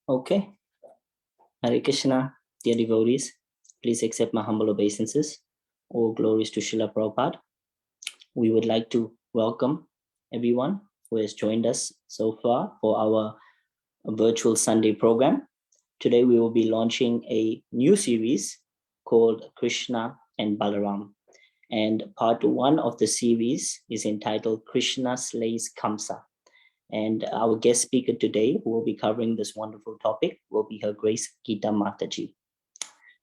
Okay. Hare Krishna, dear devotees. Please accept my humble obeisances. All glories to Srila Prabhupada. We would like to welcome everyone who has joined us so far for our virtual Sunday program. Today we will be launching a new series called Krishna and Balaram. And part one of the series is entitled Krishna Slays Kamsa. And our guest speaker today, who will be covering this wonderful topic, will be Her Grace Gita Mataji.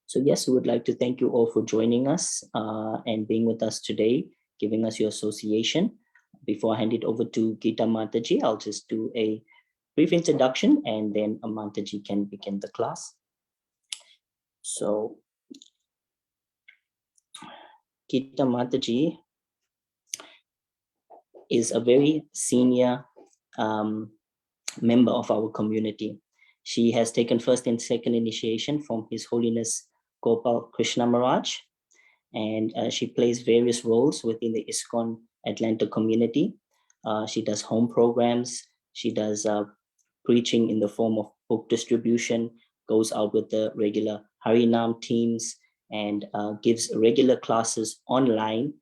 So yes, we would like to thank you all for joining us and being with us today, giving us your association. Before I hand it over to Gita Mataji, I'll just do a brief introduction and then Mataji can begin the class. So Gita Mataji is a very senior member of our community. She has taken first and second initiation from His Holiness Gopal Krishna Maharaj, and she plays various roles within the ISKCON Atlanta community. She does home programs, she does preaching in the form of book distribution, goes out with the regular Harinam teams, and gives regular classes online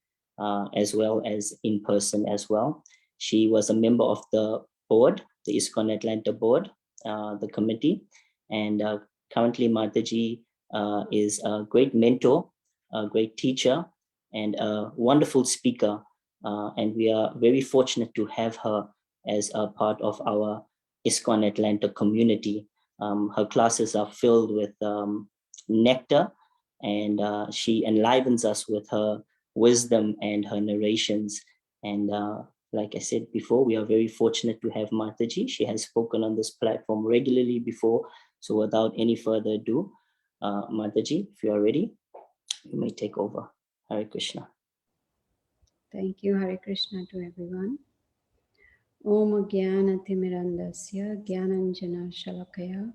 as well as in person as well. She was a member of the board, the ISKCON Atlanta board, the committee, and currently Mataji is a great mentor, a great teacher, and a wonderful speaker. And we are very fortunate to have her as a part of our ISKCON Atlanta community. Her classes are filled with nectar, and she enlivens us with her wisdom and her narrations. And like I said before, we are very fortunate to have Mataji. She has spoken on this platform regularly before. So without any further ado, Mataji, if you are ready, you may take over. Hare Krishna. Thank you, Hare Krishna to everyone. Om Jnana Timirandasya Jnananjana Shalakaya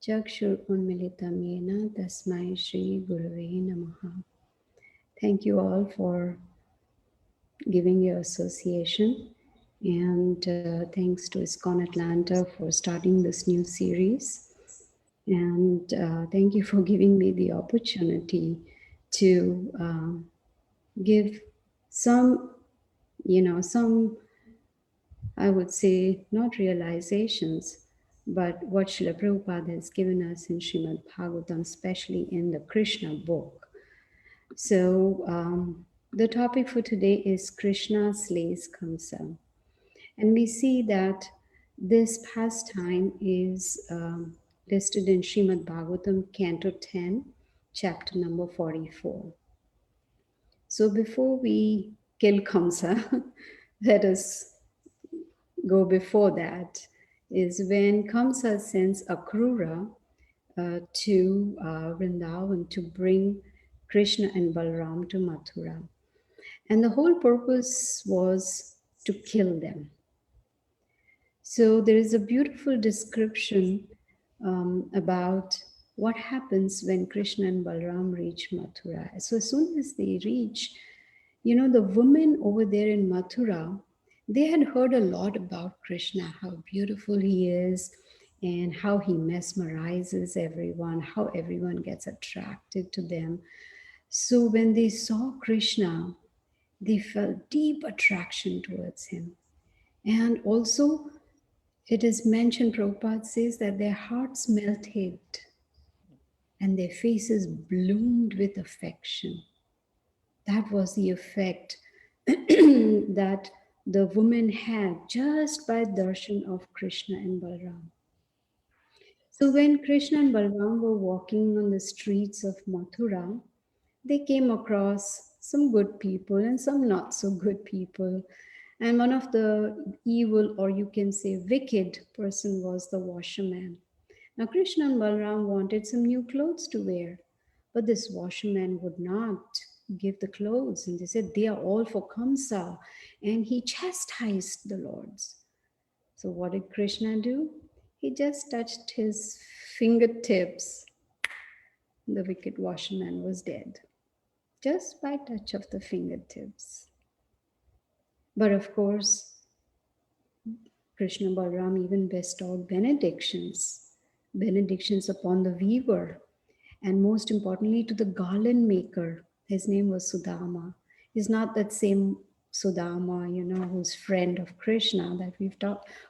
Chakshur Unmilitam Yena Tasmai Shri Gurave Namaha. Thank you all for giving your association, and thanks to ISKCON Atlanta for starting this new series. And thank you for giving me the opportunity to give some, I would say, not realizations, but what Srila Prabhupada has given us in Srimad Bhagavatam, especially in the Krishna book. So the topic for today is Krishna slays Kamsa. And we see that this pastime is listed in Srimad Bhagavatam, Canto 10, chapter number 44. So before we kill Kamsa, let us go before that, is when Kamsa sends Akrura to Vrindavan to bring Krishna and Balaram to Mathura. And the whole purpose was to kill them. So there is a beautiful description about what happens when Krishna and Balaram reach Mathura. So as soon as they reach, the women over there in Mathura, they had heard a lot about Krishna, how beautiful he is, and how he mesmerizes everyone, how everyone gets attracted to them. So when they saw Krishna, they felt deep attraction towards him. And also, it is mentioned, Prabhupada says that their hearts melted and their faces bloomed with affection. That was the effect that the woman had just by darshan of Krishna and Balaram. So when Krishna and Balaram were walking on the streets of Mathura, they came across some good people and some not so good people. And one of the evil, or you can say wicked person, was the washerman. Now Krishna and Balaram wanted some new clothes to wear, but this washerman would not give the clothes. And they said, they are all for Kamsa. And he chastised the lords. So what did Krishna do? He just touched his fingertips. The wicked washerman was dead, just by touch of the fingertips. But of course, Krishna Balaram even bestowed benedictions benedictions upon the weaver, and most importantly to the garland maker. His name was Sudama. He's not that same Sudama, who's friend of Krishna that we've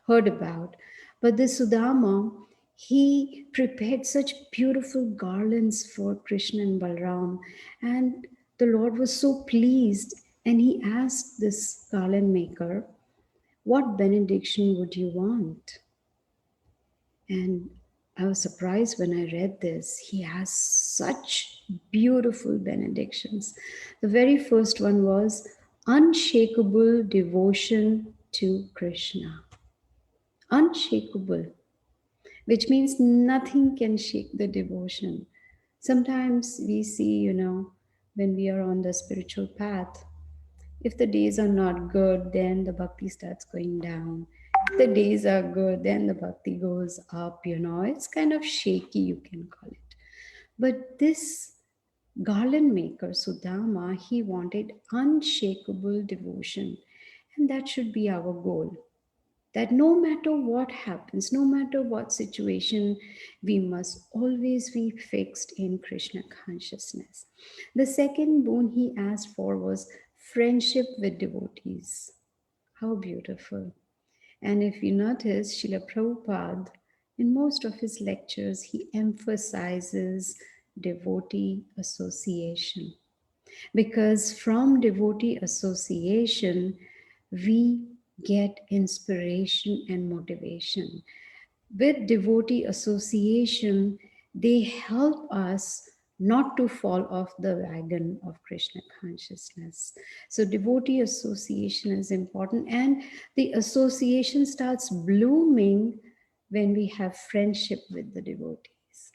heard about. But this Sudama, he prepared such beautiful garlands for Krishna and Balaram. And the Lord was so pleased, and he asked this garland maker, "What benediction would you want?" And I was surprised when I read this. He has such beautiful benedictions. The very first one was unshakable devotion to Krishna. Unshakable, which means nothing can shake the devotion. Sometimes we see, when we are on the spiritual path, if the days are not good, then the bhakti starts going down. If the days are good, then the bhakti goes up, It's kind of shaky, you can call it. But this garland maker, Sudama, he wanted unshakable devotion. And that should be our goal. That no matter what happens, no matter what situation, we must always be fixed in Krishna consciousness. The second boon he asked for was friendship with devotees. How beautiful. And if you notice, Srila Prabhupada, in most of his lectures, he emphasizes devotee association. Because from devotee association, we get inspiration and motivation. With devotee association, they help us not to fall off the wagon of Krishna consciousness. So, devotee association is important, and the association starts blooming when we have friendship with the devotees.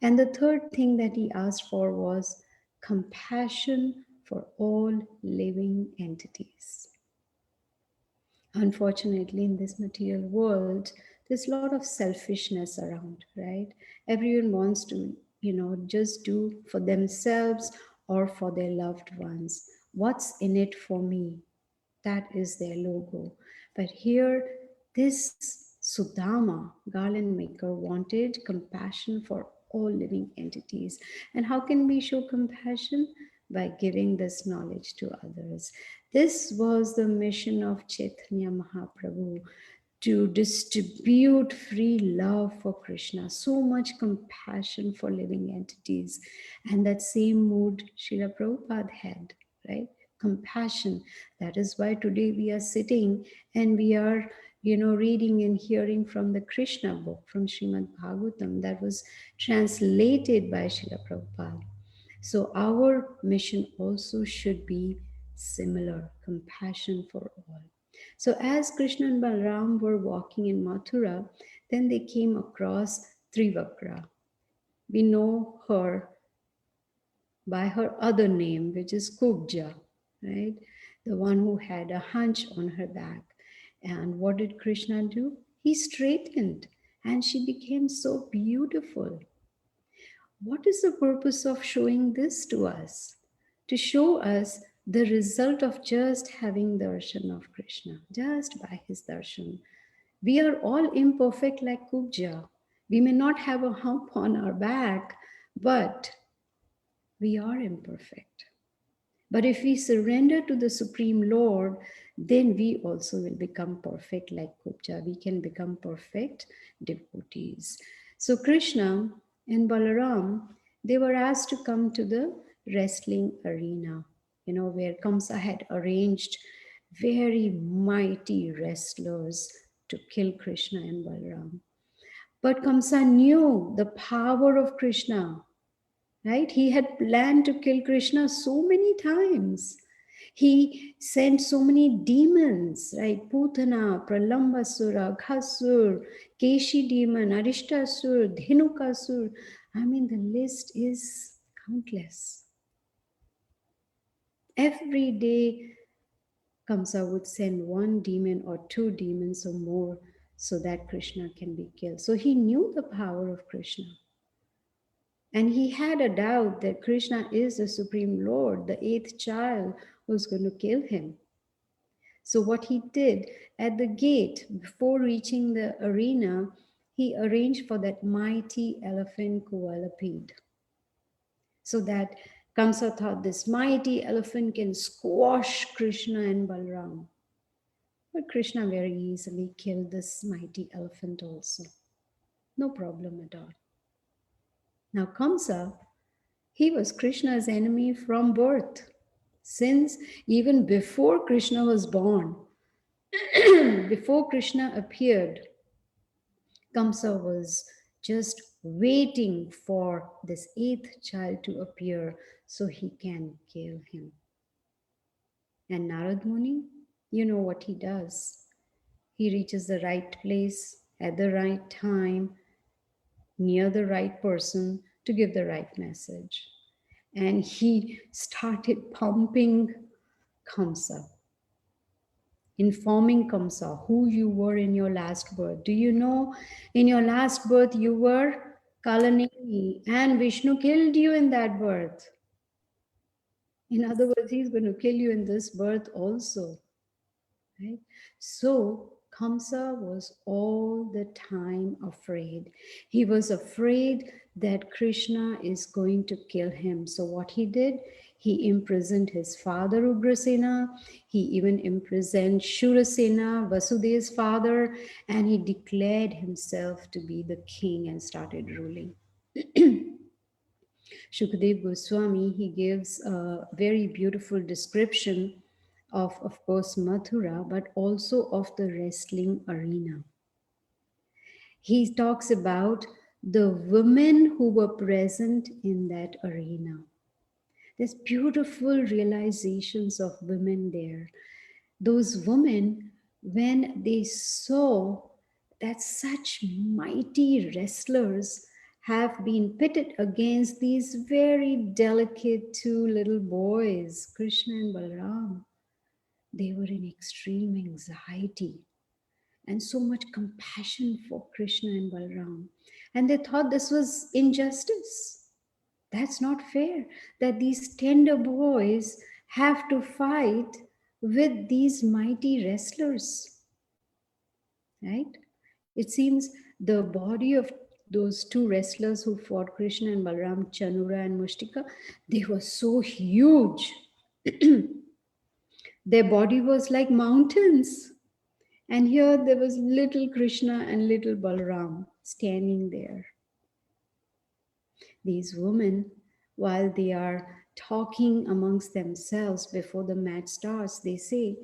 And the third thing that he asked for was compassion for all living entities. Unfortunately, in this material world, there's a lot of selfishness around, right? Everyone wants to, just do for themselves or for their loved ones. What's in it for me? That is their logo. But here, this Sudama, garland maker, wanted compassion for all living entities. And how can we show compassion? By giving this knowledge to others. This was the mission of Chaitanya Mahaprabhu, to distribute free love for Krishna, so much compassion for living entities. And that same mood Srila Prabhupada had, right? Compassion. That is why today we are sitting and we are, reading and hearing from the Krishna book, from Srimad Bhagavatam, that was translated by Srila Prabhupada. So our mission also should be similar, compassion for all. So as Krishna and Balaram were walking in Mathura, then they came across Trivakra. We know her by her other name, which is Kubja, right? The one who had a hunch on her back. And what did Krishna do? He straightened and she became so beautiful. What is the purpose of showing this to us? To show us the result of just having darshan of Krishna, just by his darshan. We are all imperfect like Kubja. We may not have a hump on our back, but we are imperfect. But if we surrender to the Supreme Lord, then we also will become perfect like Kubja. We can become perfect devotees. So Krishna and Balaram, they were asked to come to the wrestling arena, where Kamsa had arranged very mighty wrestlers to kill Krishna and Balaram. But Kamsa knew the power of Krishna, right? He had planned to kill Krishna so many times. He sent so many demons, right? Putana, Pralambasura, Ghasur, Keshi demon, Arishtasur, Dhenukasur. I mean, the list is countless. Every day, Kamsa would send one demon or two demons or more so that Krishna can be killed. So he knew the power of Krishna. And he had a doubt that Krishna is the Supreme Lord, the eighth child who's going to kill him. So, what he did at the gate, before reaching the arena, he arranged for that mighty elephant coalipede, so that Kamsa thought this mighty elephant can squash Krishna and Balaram. But Krishna very easily killed this mighty elephant also. No problem at all. Now Kamsa, he was Krishna's enemy from birth. Since even before Krishna was born, before Krishna appeared, Kamsa was just waiting for this eighth child to appear so he can kill him. And Narad Muni, you know what he does. He reaches the right place at the right time, near the right person to give the right message. And he started pumping Kamsa, informing Kamsa who you were in your last birth. Do you know in your last birth you were Kalanini and Vishnu killed you in that birth? In other words, he's going to kill you in this birth also. Right? So Kamsa was all the time afraid. He was afraid that Krishna is going to kill him. So what he did, he imprisoned his father Ugrasena. He even imprisoned Shurasena, Vasudev's father, and he declared himself to be the king and started ruling. Shukadev Goswami, he gives a very beautiful description of course, Mathura, but also of the wrestling arena. He talks about the women who were present in that arena. There's beautiful realizations of women there. Those women, when they saw that such mighty wrestlers have been pitted against these very delicate two little boys, Krishna and Balaram, they were in extreme anxiety and so much compassion for Krishna and Balaram. And they thought this was injustice. That's not fair that these tender boys have to fight with these mighty wrestlers, right? It seems the body of those two wrestlers who fought Krishna and Balaram, Chanura and Mushtika, they were so huge. Their body was like mountains. And here there was little Krishna and little Balaram standing there. These women, while they are talking amongst themselves before the match starts, they say,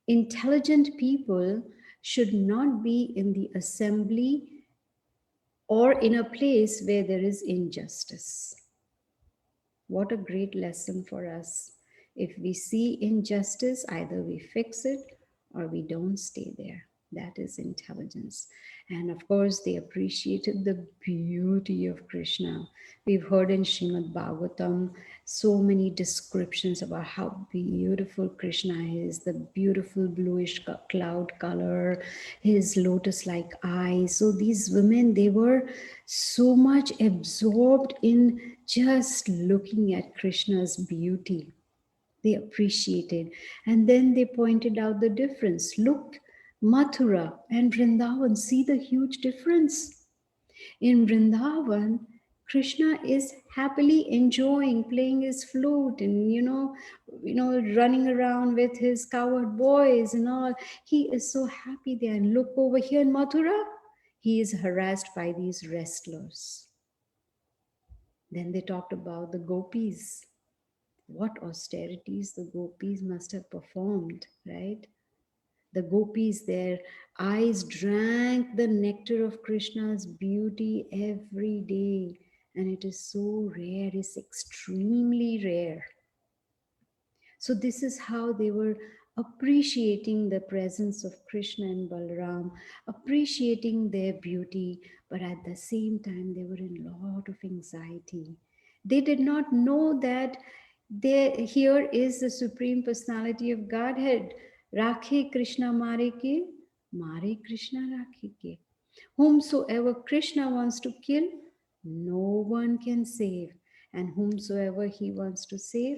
intelligent people should not be in the assembly or in a place where there is injustice. What a great lesson for us. If we see injustice, either we fix it or we don't stay there. That is intelligence. And of course, they appreciated the beauty of Krishna. We've heard in Srimad Bhagavatam so many descriptions about how beautiful Krishna is, the beautiful bluish cloud color, his lotus like eyes. So these women, they were so much absorbed in just looking at Krishna's beauty. They appreciated. And then they pointed out the difference. Look, Mathura and Vrindavan, see the huge difference. In Vrindavan, Krishna is happily enjoying playing his flute and running around with his cowherd boys and all. He is so happy there. And look over here in Mathura, he is harassed by these wrestlers. Then they talked about the gopis. What austerities the gopis must have performed, right? The gopis, their eyes drank the nectar of Krishna's beauty every day. And it is so rare, it's extremely rare. So this is how they were appreciating the presence of Krishna and Balaram, appreciating their beauty, but at the same time they were in a lot of anxiety. They did not know that here is the Supreme Personality of Godhead. Rakhe Krishna Mare Krishna Rakhe ke. Whomsoever Krishna wants to kill, no one can save. And whomsoever he wants to save,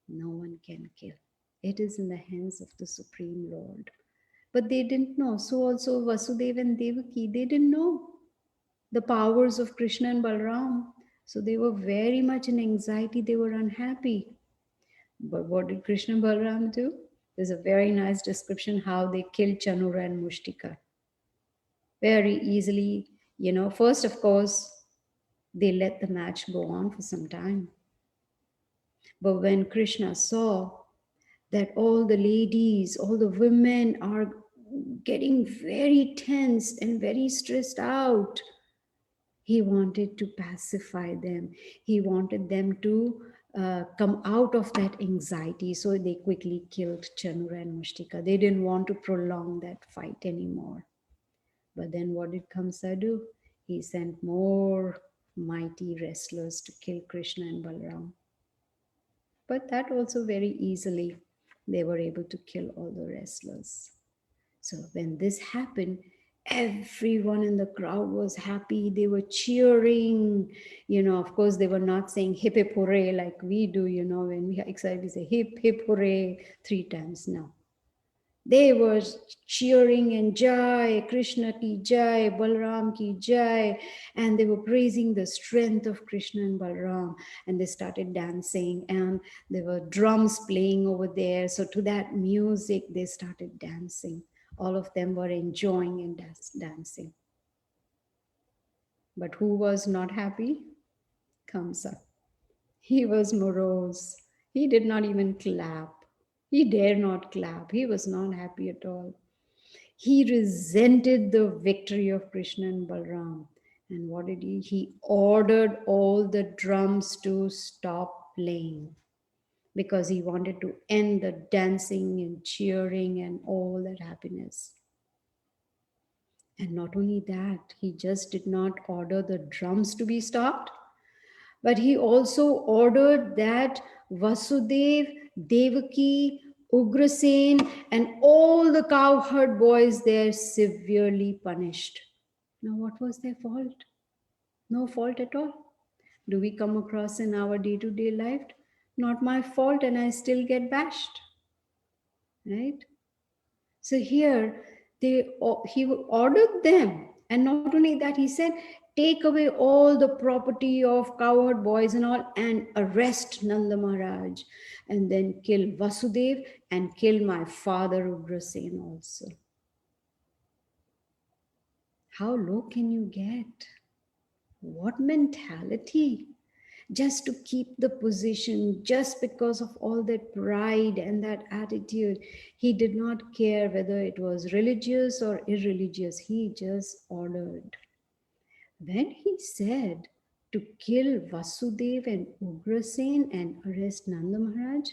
no one can kill. It is in the hands of the Supreme Lord. But they didn't know. So also Vasudeva and Devaki, they didn't know. the powers of Krishna and Balaram. So they were very much in anxiety, they were unhappy. But what did Krishna and Balaram do? There's a very nice description how they killed Chanura and Mushtika. Very easily, first, of course, they let the match go on for some time. But when Krishna saw that all the ladies, all the women are getting very tense and very stressed out, he wanted to pacify them. He wanted them to come out of that anxiety. So they quickly killed Chanura and Mushtika. They didn't want to prolong that fight anymore. But then what did Kamsa do? He sent more mighty wrestlers to kill Krishna and Balaram. But that also very easily, they were able to kill all the wrestlers. So when this happened, everyone in the crowd was happy. They were cheering. Of course, they were not saying hip hip hooray like we do, when we are excited, we say hip hip hooray 3 times. No. They were cheering and Jai, Krishna ki Jai, Balaram ki Jai, and they were praising the strength of Krishna and Balaram. And they started dancing, and there were drums playing over there. So to that music, they started dancing. All of them were enjoying and dancing. But who was not happy? Kamsa. He was morose. He did not even clap. He dare not clap. He was not happy at all. He resented the victory of Krishna and Balaram. And what did he? He ordered all the drums to stop playing because he wanted to end the dancing and cheering and all that happiness. And not only that, he just did not order the drums to be stopped, but he also ordered that Vasudev, Devaki, Ugrasen, and all the cowherd boys there severely punished. Now, what was their fault? No fault at all. Do we come across in our day to day life? Not my fault, and I still get bashed. Right? So here, he ordered them, and not only that, he said, take away all the property of cowherd boys and all, and arrest Nanda Maharaj, and then kill Vasudev and kill my father Ugrasen also. How low can you get? What mentality? Just to keep the position, just because of all that pride and that attitude. He did not care whether it was religious or irreligious. He just ordered. When he said to kill Vasudev and Ugrasen and arrest Nanda Maharaj,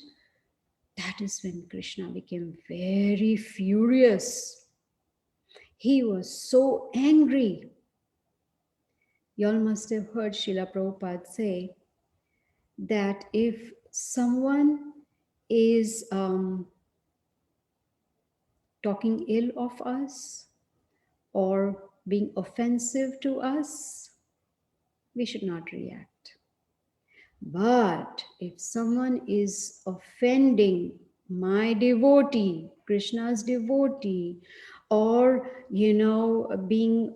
that is when Krishna became very furious. He was so angry. You all must have heard Srila Prabhupada say that if someone is talking ill of us or being offensive to us, we should not react. But if someone is offending my devotee, Krishna's devotee, or, being,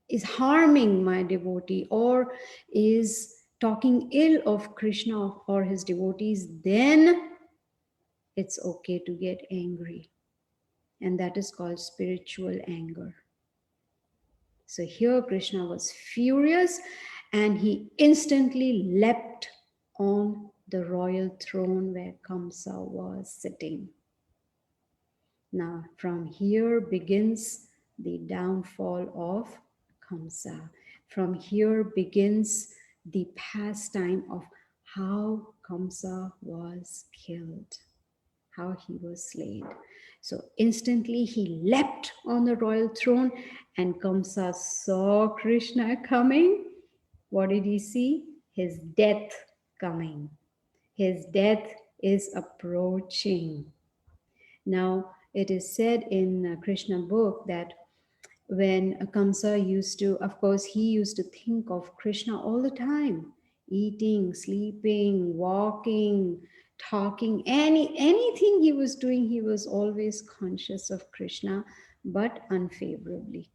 is harming my devotee or is talking ill of Krishna or his devotees, then it's okay to get angry. And that is called spiritual anger. So here Krishna was furious and he instantly leapt on the royal throne where Kamsa was sitting. Now, from here begins the downfall of Kamsa. From here begins the pastime of how Kamsa was killed, how he was slain. So instantly he leapt on the royal throne and Kamsa saw Krishna coming. What did he see? His death coming. His death is approaching. Now, it is said in Krishna book that when Kamsa used to, of course, he used to think of Krishna all the time, eating, sleeping, walking, talking, anything he was doing, he was always conscious of Krishna, but unfavorably.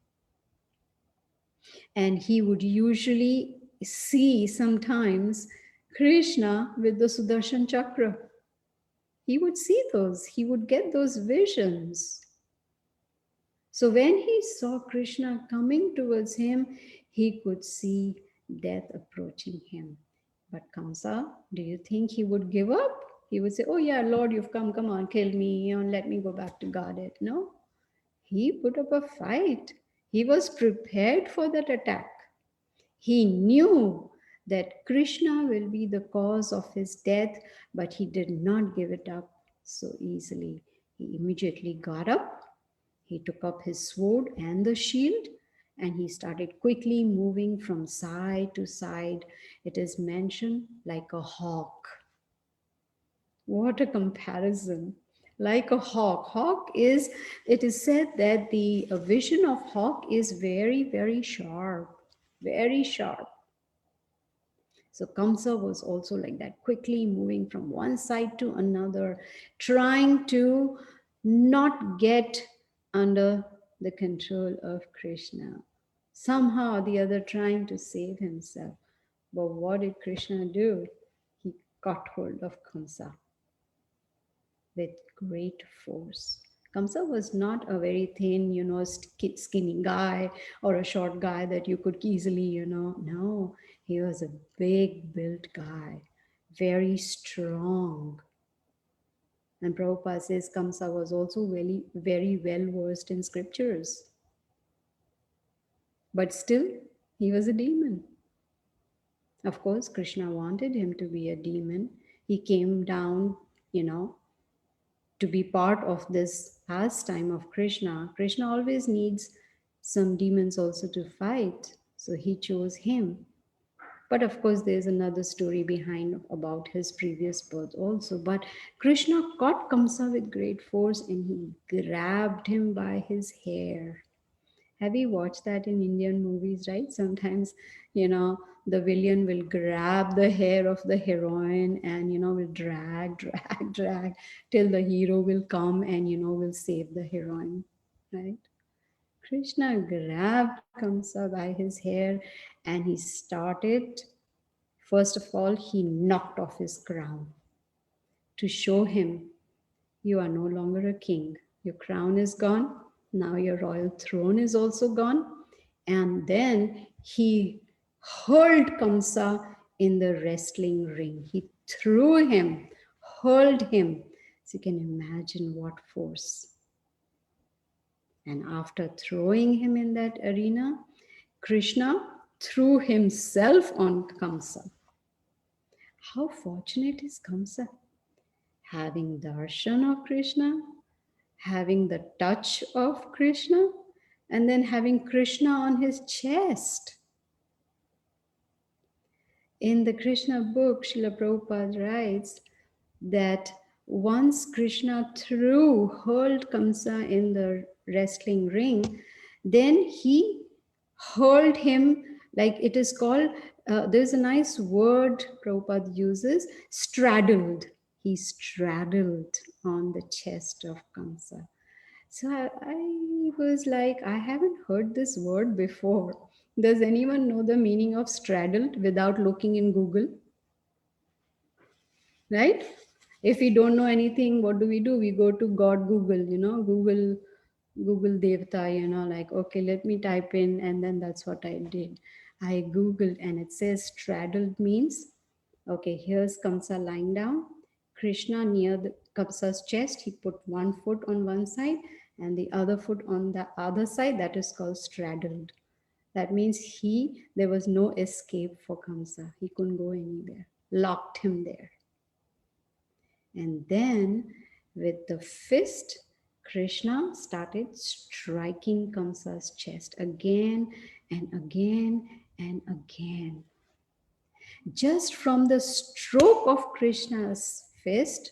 And he would usually see sometimes Krishna with the Sudarshan Chakra. He would see those, he would get those visions. So when he saw Krishna coming towards him, he could see death approaching him. But Kamsa, do you think he would give up? He would say, "Oh, yeah, Lord, you've come on, kill me, and let me go back to Godhead." No, he put up a fight. He was prepared for that attack. He knew that Krishna will be the cause of his death, but he did not give it up so easily. He immediately got up, he took up his sword and the shield, and he started quickly moving from side to side. It is mentioned like a hawk. What a comparison! Like a hawk. It is said that the vision of hawk is very, very sharp, very sharp. So Kamsa was also like that, quickly moving from one side to another, trying to not get under the control of Krishna. Somehow or the other, trying to save himself. But what did Krishna do? He caught hold of Kamsa with great force. Kamsa was not a very thin, skinny guy or a short guy that you could easily, No, he was a big built guy, very strong. And Prabhupada says Kamsa was also very, very well versed in scriptures. But still, he was a demon. Of course, Krishna wanted him to be a demon. He came down, you know, to be part of this pastime of Krishna. Krishna always needs some demons also to fight. So he chose him. But of course, there's another story behind about his previous birth also. But Krishna caught Kamsa with great force and he grabbed him by his hair. Have you watched that in Indian movies, right? Sometimes, the villain will grab the hair of the heroine and, will drag, drag, drag till the hero will come and, will save the heroine, right? Krishna grabbed Kamsa by his hair and he started, first of all, he knocked off his crown to show him you are no longer a king. Your crown is gone. Now your royal throne is also gone. And then he hurled Kamsa in the wrestling ring. He threw him, hurled him. So you can imagine what force. And after throwing him in that arena, Krishna threw himself on Kamsa. How fortunate is Kamsa? Having darshan of Krishna, having the touch of Krishna, and then having Krishna on his chest. In the Krishna book, Srila Prabhupada writes that once Krishna hurled Kamsa in the wrestling ring, then he hurled him, like it is called, there's a nice word Prabhupada uses, straddled. He straddled on the chest of Kamsa. So I was like, I haven't heard this word before. Does anyone know the meaning of straddled without looking in Google? Right? If we don't know anything, what do? We go to God Google, Google Devta, like, okay, let me type in, and then that's what I did. I Googled and it says straddled means, okay, here's Kamsa lying down. Krishna near the Kamsa's chest, he put one foot on one side and the other foot on the other side. That is called straddled. That means there was no escape for Kamsa. He couldn't go anywhere. Locked him there. And then with the fist, Krishna started striking Kamsa's chest again and again and again. Just from the stroke of Krishna's fist,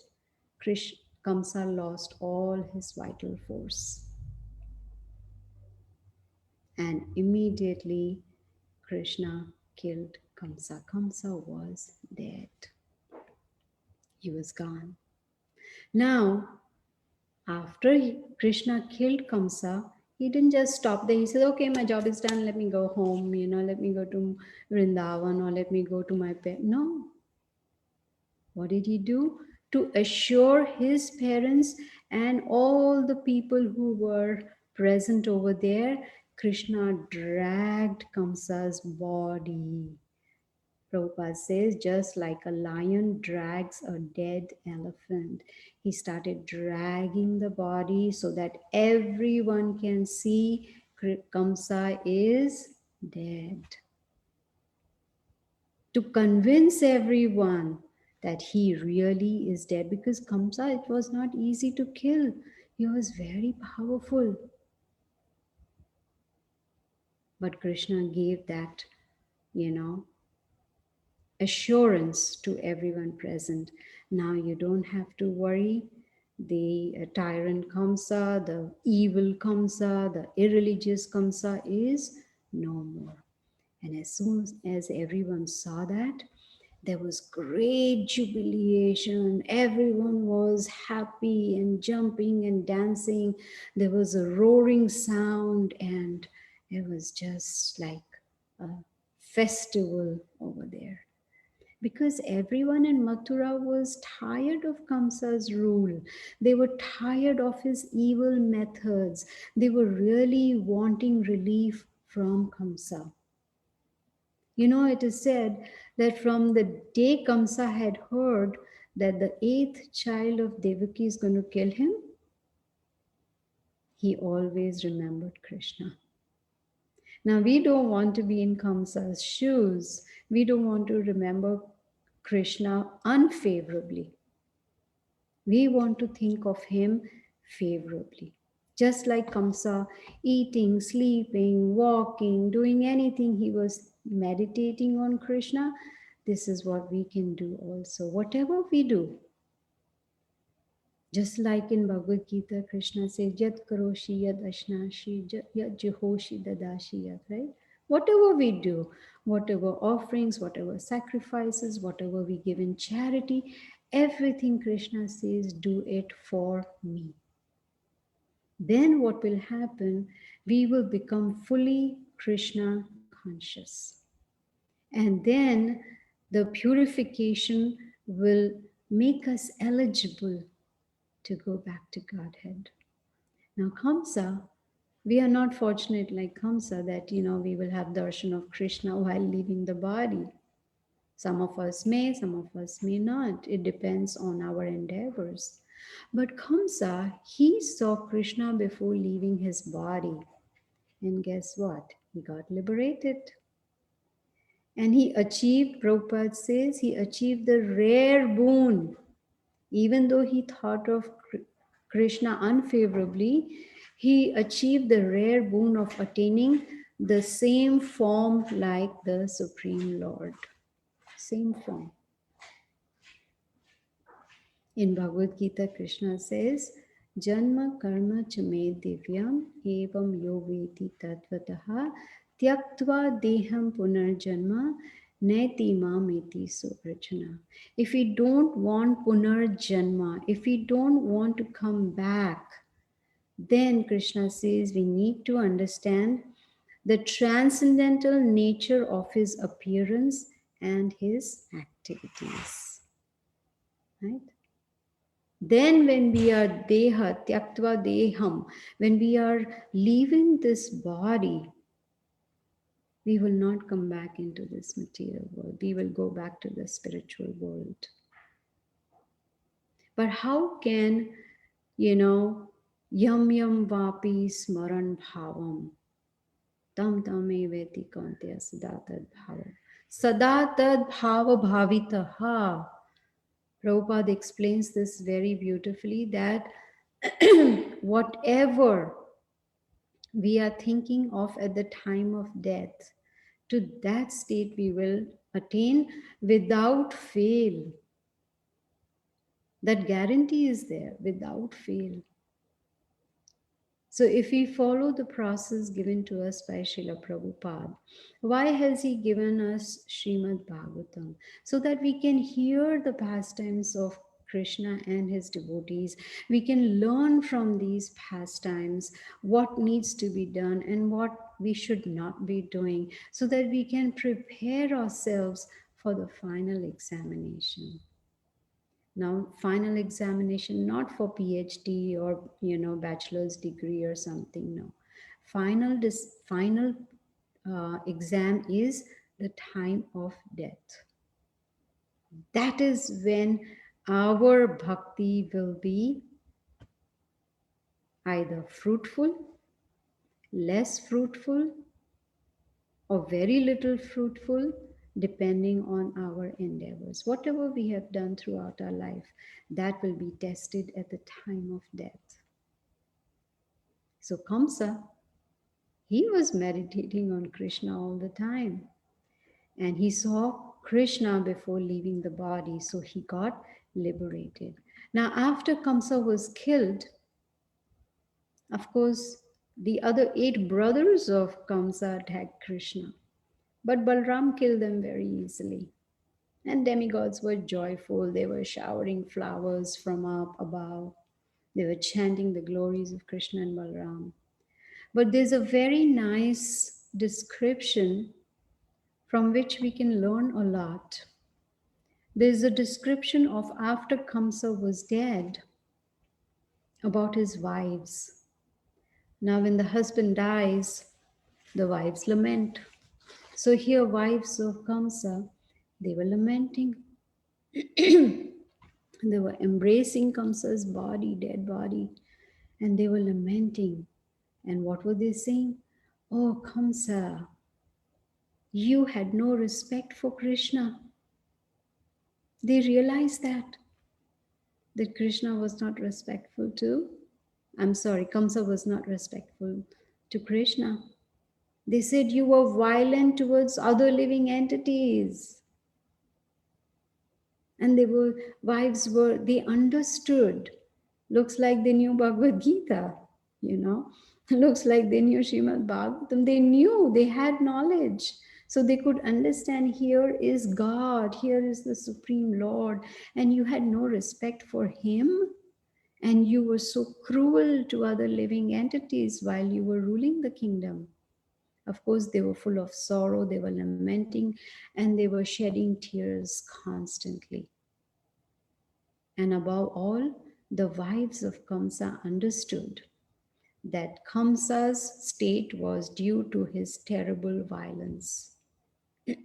Kamsa lost all his vital force. And immediately Krishna killed Kamsa. Kamsa was dead. He was gone. Now, after Krishna killed Kamsa, He didn't just stop there. He said, okay, my job is done. Let me go home, let me go to Vrindavan or let me go to my pet. No. What did he do? To assure his parents and all the people who were present over there, Krishna dragged Kamsa's body. Prabhupada says, just like a lion drags a dead elephant, he started dragging the body so that everyone can see Kamsa is dead. To convince everyone that he really is dead, because Kamsa, it was not easy to kill. He was very powerful. But Krishna gave that, you know, assurance to everyone present. Now you don't have to worry. The tyrant Kamsa, the evil Kamsa, the irreligious Kamsa is no more. And as soon as everyone saw that, there was great jubilation. Everyone was happy and jumping and dancing. There was a roaring sound, and it was just like a festival over there. Because everyone in Mathura was tired of Kamsa's rule. They were tired of his evil methods. They were really wanting relief from Kamsa. It is said that from the day Kamsa had heard that the eighth child of Devaki is going to kill him, he always remembered Krishna. Now, we don't want to be in Kamsa's shoes. We don't want to remember Krishna unfavorably. We want to think of him favorably. Just like Kamsa, eating, sleeping, walking, doing anything, he was meditating on Krishna. This is what we can do also. Whatever we do, just like in Bhagavad Gita, Krishna says, Yat karoshi yad ashnashi, yat jihoshi dadashi yat, right? Whatever we do, whatever offerings, whatever sacrifices, whatever we give in charity, everything Krishna says, do it for me. Then what will happen? We will become fully Krishna conscious. And then the purification will make us eligible to go back to Godhead. Now, Kamsa, we are not fortunate like Kamsa that, we will have darshan of Krishna while leaving the body. Some of us may, some of us may not. It depends on our endeavors. But Kamsa, he saw Krishna before leaving his body. And guess what? He got liberated. And he achieved, Prabhupada says, he achieved the rare boon. Even though he thought of Krishna unfavorably, he achieved the rare boon of attaining the same form like the Supreme Lord. Same form. In Bhagavad Gita, Krishna says, Janma karma chame divyam evam yoveti tatvataha tyaktva deham punarjanma neti mameti suvrachana. If we don't want punarjanma, if we don't want to come back, then Krishna says we need to understand the transcendental nature of his appearance and his activities. Right? Then when we are deha, tyaktva deham, when we are leaving this body, we will not come back into this material world. We will go back to the spiritual world. But how can, yam yam vapi smaran bhavam, tam tame veti kantya sadatad bhava. Sadatad bhava bhavitaha. Prabhupada explains this very beautifully, that whatever we are thinking of at the time of death, to that state we will attain without fail. That guarantee is there, without fail. So if we follow the process given to us by Srila Prabhupada, why has he given us Srimad Bhagavatam? So that we can hear the pastimes of Krishna and his devotees. We can learn from these pastimes what needs to be done and what we should not be doing so that we can prepare ourselves for the final examination. Now, final examination not for PhD or bachelor's degree or something. No, final exam is the time of death. That is when our bhakti will be either fruitful, less fruitful, or very little fruitful, depending on our endeavors. Whatever we have done throughout our life, that will be tested at the time of death. So Kamsa, he was meditating on Krishna all the time. And he saw Krishna before leaving the body, so he got liberated. Now, after Kamsa was killed, of course, the other 8 brothers of Kamsa attacked Krishna. But Balaram killed them very easily. And demigods were joyful. They were showering flowers from up above. They were chanting the glories of Krishna and Balaram. But there's a very nice description from which we can learn a lot. There's a description of after Kamsa was dead about his wives. Now, when the husband dies, the wives lament. So here, wives of Kamsa, they were lamenting. They were embracing Kamsa's body, dead body, and they were lamenting. And what were they saying? Oh, Kamsa, you had no respect for Krishna. They realized that Krishna was not respectful to, Kamsa was not respectful to Krishna. They said you were violent towards other living entities. And they understood. Looks like they knew Bhagavad Gita, you know. Looks like they knew Srimad Bhagavatam. They knew, they had knowledge. So they could understand here is God, here is the Supreme Lord, and you had no respect for Him, and you were so cruel to other living entities while you were ruling the kingdom. Of course, they were full of sorrow, they were lamenting, and they were shedding tears constantly. And above all, the wives of Kamsa understood that Kamsa's state was due to his terrible violence.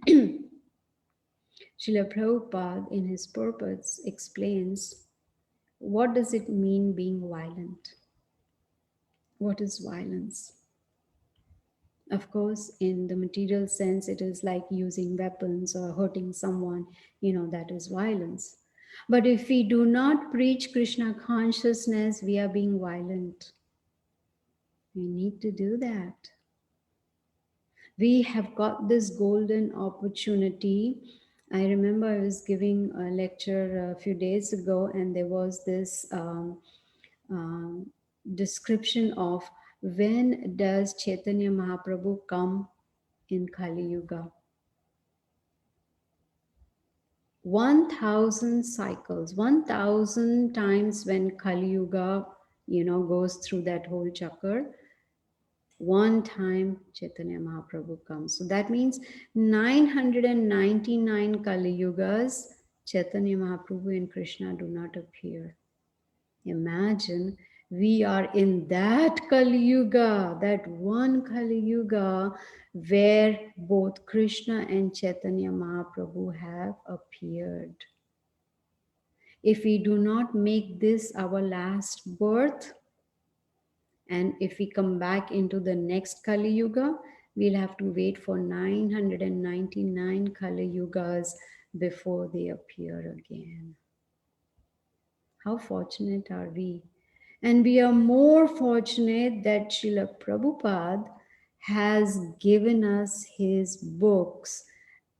Srila Prabhupada, in his purports, explains what does it mean being violent? What is violence? Of course, in the material sense, it is like using weapons or hurting someone, that is violence. But if we do not preach Krishna consciousness, we are being violent. We need to do that. We have got this golden opportunity. I remember I was giving a lecture a few days ago, and there was this description of when does Chaitanya Mahaprabhu come in Kali Yuga. 1,000 cycles, 1,000 times when Kali Yuga, goes through that whole chakra. One time Chaitanya Mahaprabhu comes. So that means 999 Kali Yugas, Chaitanya Mahaprabhu and Krishna do not appear. Imagine we are in that Kali Yuga, that one Kali Yuga where both Krishna and Chaitanya Mahaprabhu have appeared. If we do not make this our last birth, and if we come back into the next Kali Yuga, we'll have to wait for 999 Kali Yugas before they appear again. How fortunate are we? And we are more fortunate that Srila Prabhupada has given us his books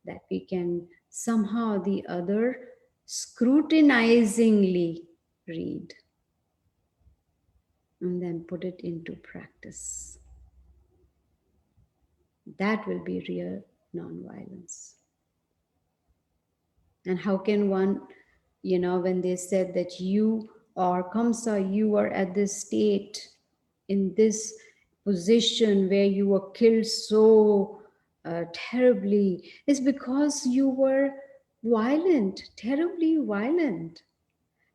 that we can somehow or the other scrutinizingly read and then put it into practice. That will be real nonviolence. And how can one, when they said that you are Kamsa, you are at this state, in this position where you were killed so terribly, is because you were violent, terribly violent.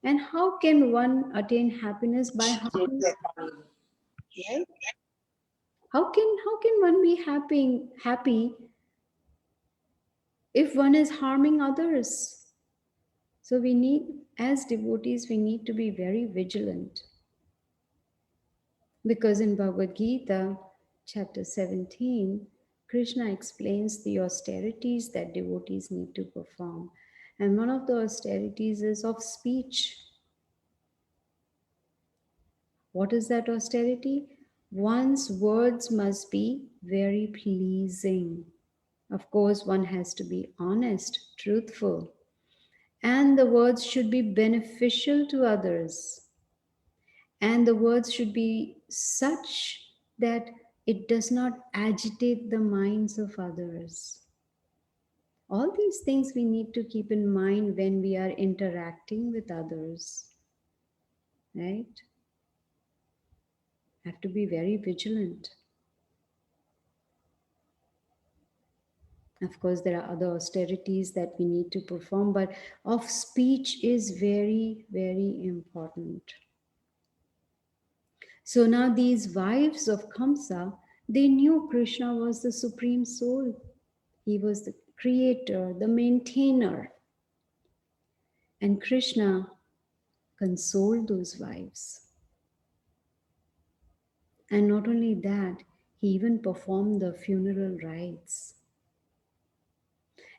And how can one attain happiness by harming, right? How can one be happy if one is harming others? So we need, as devotees, we need to be very vigilant. Because in Bhagavad Gita, chapter 17, Krishna explains the austerities that devotees need to perform. And one of the austerities is of speech. What is that austerity? One's words must be very pleasing. Of course, one has to be honest, truthful, and the words should be beneficial to others. And the words should be such that it does not agitate the minds of others. All these things we need to keep in mind when we are interacting with others, right? Have to be very vigilant. Of course, there are other austerities that we need to perform, but of speech is very, very important. So now these wives of Kamsa, they knew Krishna was the supreme soul. He was the creator, the maintainer. And Krishna consoled those wives. And not only that, he even performed the funeral rites.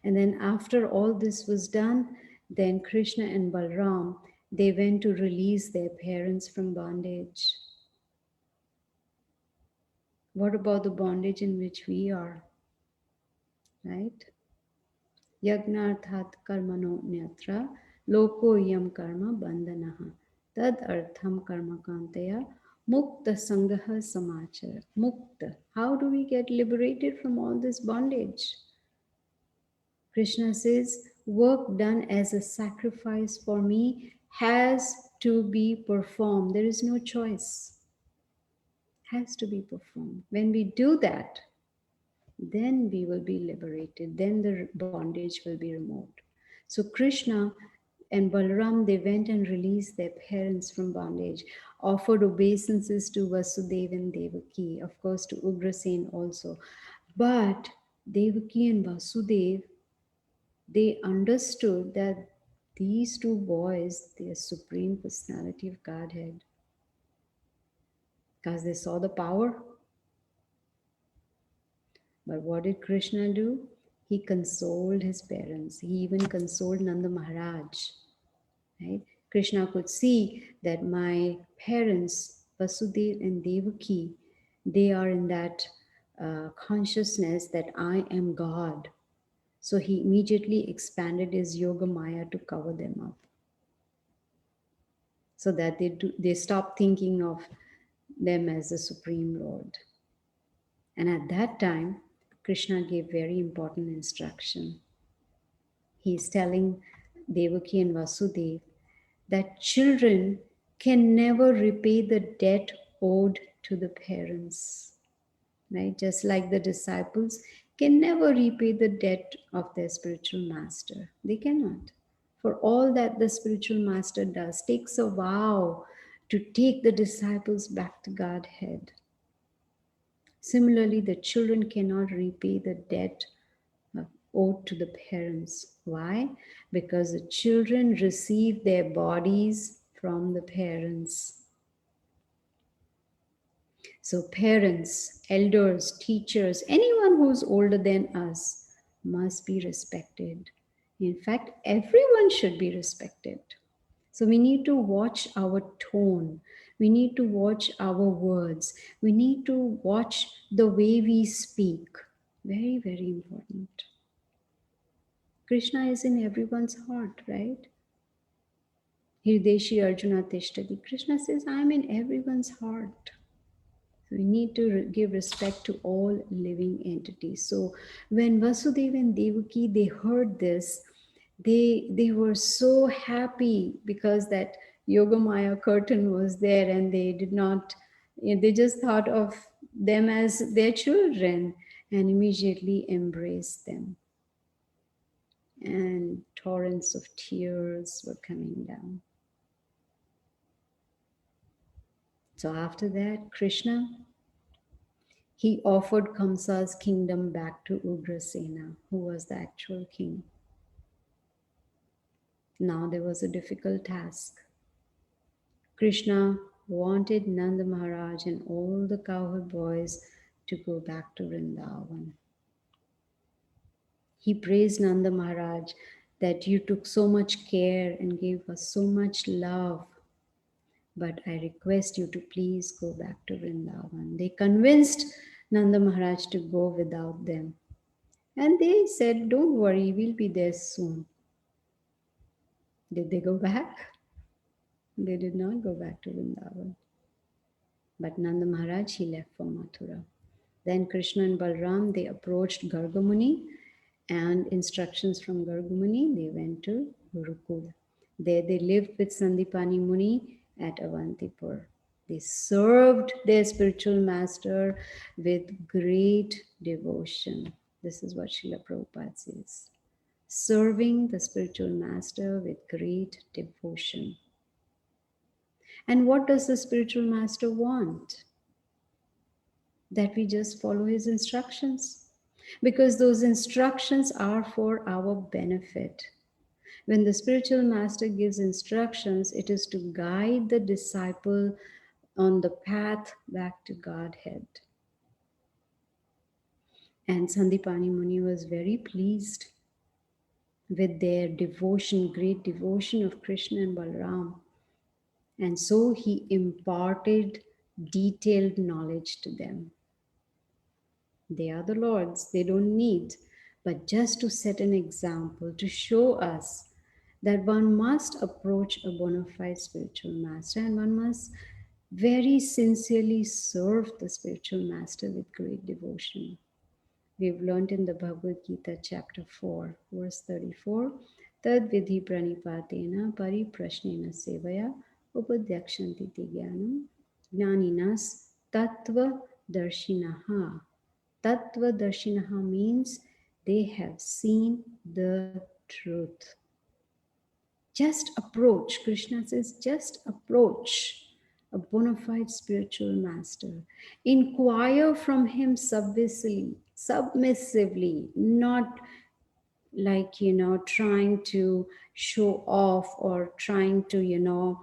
And then after all this was done, then Krishna and Balaram, they went to release their parents from bondage. What about the bondage in which we are, right? Yagnarthat karmano nyatra loko yam karma bandhanaha tad artham karma kantaya mukta sangaha samachara. Mukta. How do we get liberated from all this bondage? Krishna says, work done as a sacrifice for me has to be performed. There is no choice. Has to be performed. When we do that, then we will be liberated. Then the bondage will be removed. So Krishna and Balaram, they went and released their parents from bondage, offered obeisances to Vasudeva and Devaki, of course to Ugrasen also. But Devaki and Vasudeva, they understood that these two boys, they are supreme personality of Godhead, because they saw the power. But what did Krishna do? He consoled his parents. He even consoled Nanda Maharaj. Right? Krishna could see that my parents, Vasudeva and Devaki, they are in that consciousness that I am God. So he immediately expanded his Yoga Maya to cover them up, so that they stop thinking of them as the Supreme Lord. And at that time, Krishna gave very important instruction. He's telling Devaki and Vasudeva that children can never repay the debt owed to the parents, right? Just like the disciples can never repay the debt of their spiritual master. They cannot. For all that the spiritual master does, takes a vow to take the disciples back to Godhead. Similarly, the children cannot repay the debt owed to the parents. Why? Because the children receive their bodies from the parents. So, parents, elders, teachers, anyone who's older than us must be respected. In fact, everyone should be respected. So, we need to watch our tone. We need to watch our words. We need to watch the way we speak. Very, very important. Krishna is in everyone's heart, right? Hirdeshi Arjuna Tishtati. Krishna says, I'm in everyone's heart. So we need to give respect to all living entities. So when Vasudeva and Devaki, they heard this, They were so happy because that Yogamaya curtain was there, and they did not, they just thought of them as their children and immediately embraced them. And torrents of tears were coming down. So after that, Krishna, he offered Kamsa's kingdom back to Ugrasena, who was the actual king. Now there was a difficult task. Krishna wanted Nanda Maharaj and all the cowherd boys to go back to Vrindavan. He praised Nanda Maharaj that you took so much care and gave us so much love, but I request you to please go back to Vrindavan. They convinced Nanda Maharaj to go without them. And they said, don't worry, we'll be there soon. Did they go back? They did not go back to Vrindavan. But Nanda Maharaj, he left for Mathura. Then Krishna and Balaram, they approached Gargamuni, and instructions from Gargamuni, they went to Gurukul. There they lived with Sandipani Muni at Avantipur. They served their spiritual master with great devotion. This is what Srila Prabhupada says. Serving the spiritual master with great devotion. And what does the spiritual master want? That we just follow his instructions, because those instructions are for our benefit. When the spiritual master gives instructions, it is to guide the disciple on the path back to Godhead. And Sandipani Muni was very pleased with their devotion, great devotion of Krishna and Balaram. And so he imparted detailed knowledge to them. They are the Lord's, they don't need, but just to set an example, to show us that one must approach a bona fide spiritual master, and one must very sincerely serve the spiritual master with great devotion. We've learned in the Bhagavad Gita, chapter 4, verse 34, Tad vidhi pranipatena pariprashnena sevaya upadyakshanti jnanam jnaninas tattva darshinaha. Tattva darshinaha means they have seen the truth. Just approach, Krishna says, just approach a bona fide spiritual master. Inquire from him submissively, not like, trying to show off or trying to,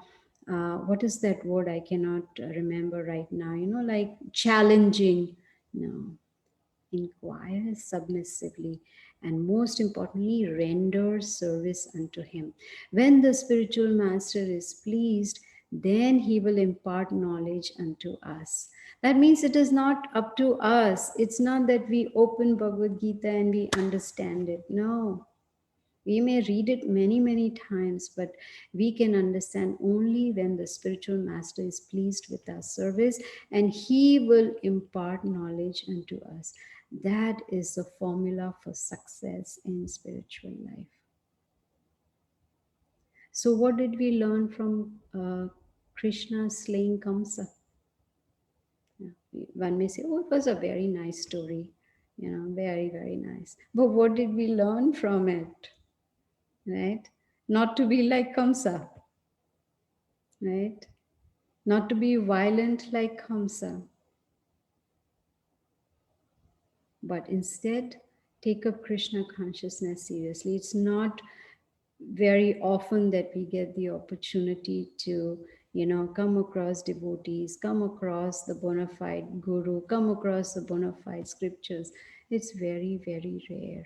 what is that word? I cannot remember right now, like challenging. No. Inquire submissively, and most importantly, render service unto him. When the spiritual master is pleased, then he will impart knowledge unto us. That means it is not up to us. It's not that we open Bhagavad Gita and we understand it. No. We may read it many, many times, but we can understand only when the spiritual master is pleased with our service, and he will impart knowledge unto us. That is the formula for success in spiritual life. So, what did we learn from Krishna slaying Kamsa? Yeah, one may say, oh, it was a very nice story, very, very nice. But what did we learn from it? Right? Not to be like Kamsa, right? Not to be violent like Kamsa, but instead take up Krishna consciousness seriously. It's not very often that we get the opportunity to, come across devotees, come across the bona fide guru, come across the bona fide scriptures. It's very, very rare.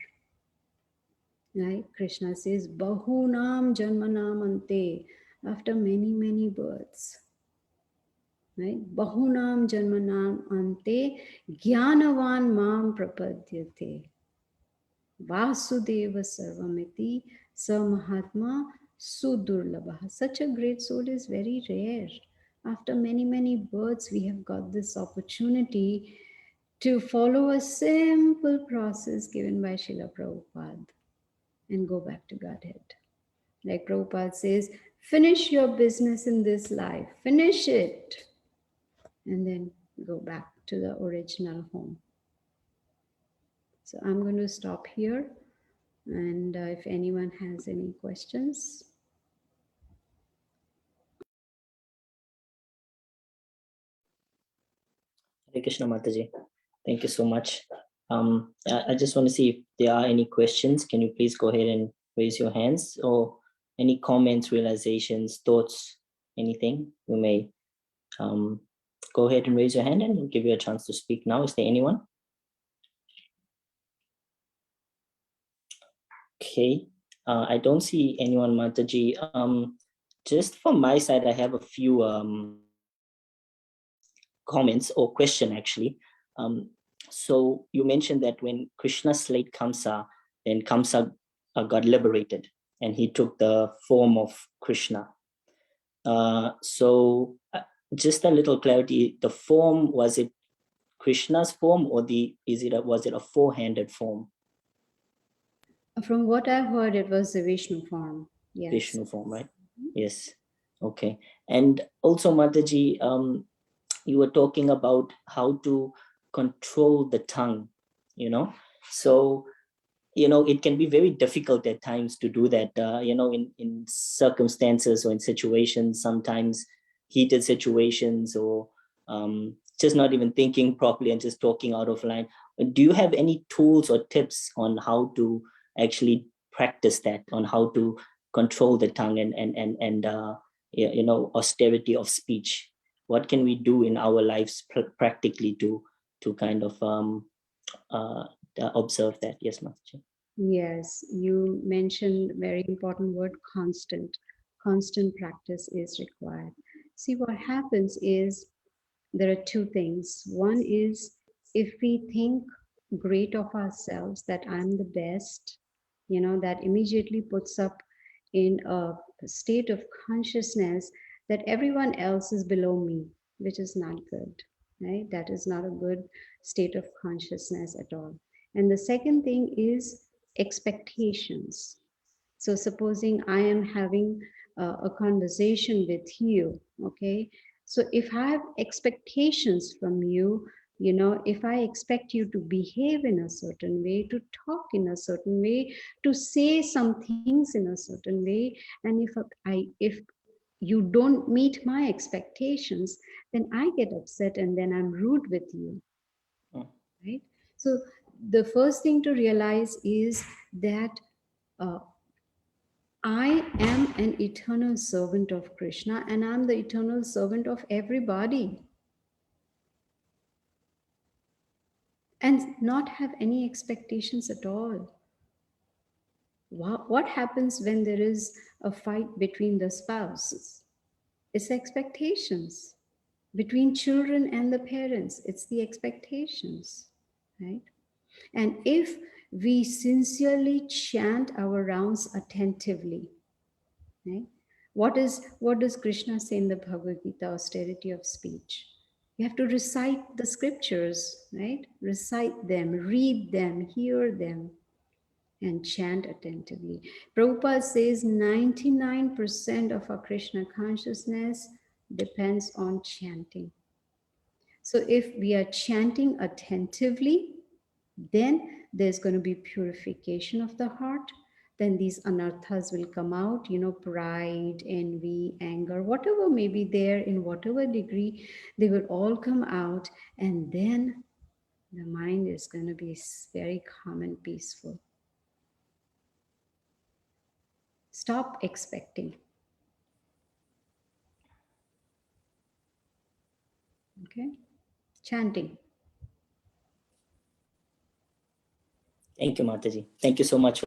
Right? Krishna says, Bahunam Janmanam Ante, after many, many births. Right? Bahunam Janmanam Ante, Jnanavan Mam Prapadyate. Vasudeva Sarvamiti Samahatma Sudurlabha. Such a great soul is very rare. After many, many births, we have got this opportunity to follow a simple process given by Srila Prabhupada. and go back to Godhead. Like Prabhupada says, finish your business in this life, finish it, and then go back to the original home. So I'm going to stop here. And if anyone has any questions. Hare Krishna, Mataji. Thank you so much. I just want to see if there are any questions. Can you please go ahead and raise your hands, or any comments, realizations, thoughts, anything? You may go ahead and raise your hand, and we'll give you a chance to speak now. Is there anyone? Okay, I don't see anyone, Mataji. Just from my side, I have a few comments or question actually. So you mentioned that when Krishna slayed Kamsa, then Kamsa got liberated and he took the form of Krishna. So just a little clarity, the form, was it Krishna's form, or was it a four-handed form? From what I've heard, it was the Vishnu form. Yes. Vishnu form, right? Yes. Okay. And also, Mataji, you were talking about how to control the tongue, so it can be very difficult at times to do that, in circumstances or in situations, sometimes heated situations, or just not even thinking properly and just talking out of line. Do you have any tools or tips on how to actually practice that, on how to control the tongue and austerity of speech? What can we do in our lives practically to kind of observe that? Yes, Mataji. Yes, you mentioned very important word, constant. Constant practice is required. See, what happens is there are two things. One is if we think great of ourselves, that I'm the best, that immediately puts up in a state of consciousness that everyone else is below me, which is not good, right? That is not a good state of consciousness at all. And the second thing is expectations. So supposing I am having a conversation with you, okay? So if I have expectations from you, if I expect you to behave in a certain way, to talk in a certain way, to say some things in a certain way, and if you don't meet my expectations, then I get upset and then I'm rude with you, right? So the first thing to realize is that uh, I am an eternal servant of Krishna and I'm the eternal servant of everybody, and not have any expectations at all. What happens when there is a fight between the spouses? It's expectations. Between children and the parents, it's the expectations, right? And if we sincerely chant our rounds attentively, right? What does Krishna say in the Bhagavad Gita, austerity of speech? You have to recite the scriptures, right? Recite them, read them, hear them, and chant attentively. Prabhupada says 99% of our Krishna consciousness depends on chanting. So if we are chanting attentively, then there's going to be purification of the heart. Then these anarthas will come out, pride, envy, anger, whatever may be there in whatever degree, they will all come out. And then the mind is going to be very calm and peaceful. Stop expecting. Okay? Chanting. Thank you, Mataji. Thank you so much.